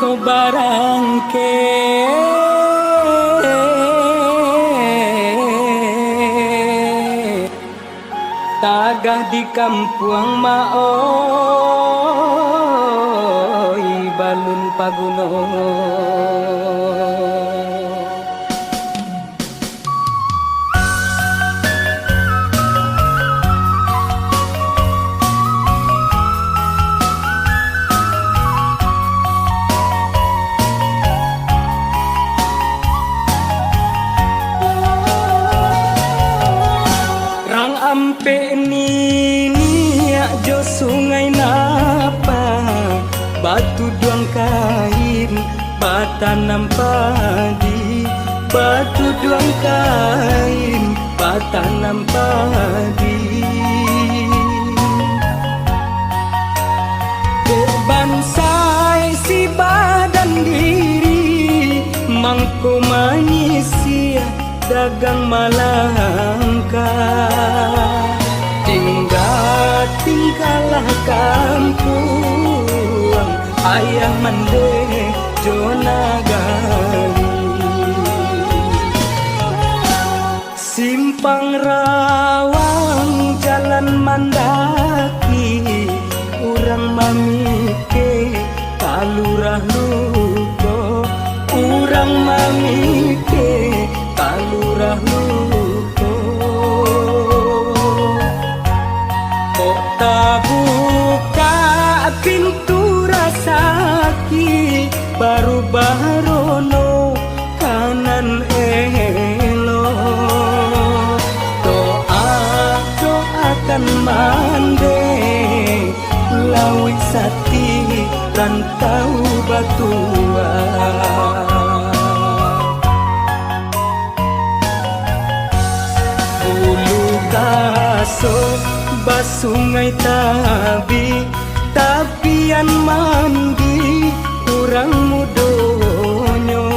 ko barangke tagah di kampung maoy balun pagunong. Ampe ni jo sungai napa batu duang kain batanam padi batu duang kain batanam padi bansai si badan diri mangko manusia dagang malangka tinggallah kampung ayah mande jona gali simpang rawang jalan mandaki urang mamike kalurah luko urang mamike kalurah luko buka pintu rasaki baru barono kanan elo doakan mande lawi sati rantau batua bulu gaso basungai tabi tapian mandi kurang mudonyo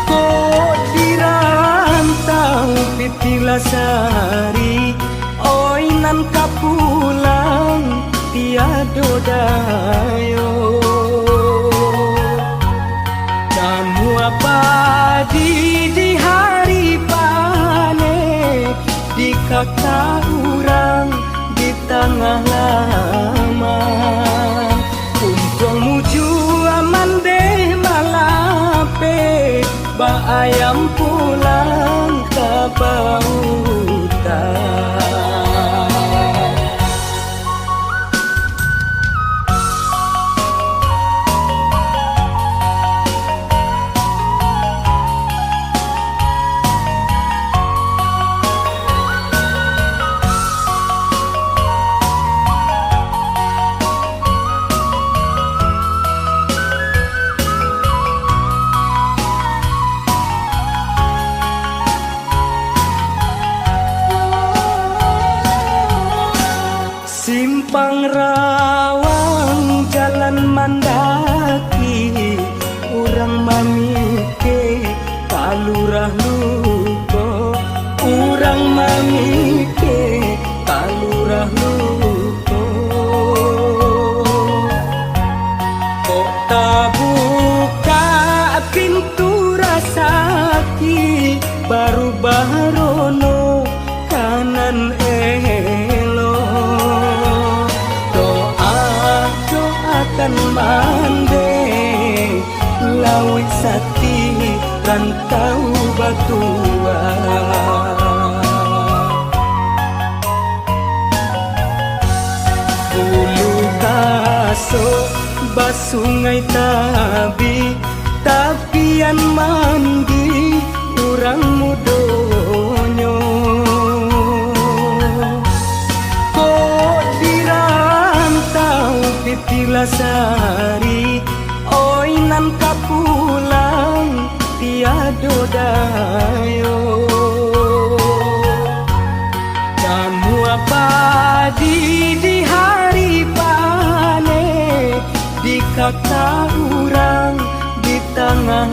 kok dirantau pitilasari oi nan kapulang tiado dayo kamu apa di hari panen di kata urang di tengah lama kumpung muju aman deh malape ba ayam pulang ke bautan. Simpang rawang jalan mandaki urang mamike kalurah luko urang mamike kalurah luko kok buka pintu rasaki baru barono kanan kan mande lawi sati rantau batua bulu gaso basungai tabi tapian mandi urang mudonyo pitilasari oi nan kapulang tiado dayo kamu apa di hari panen di kata urang di tengah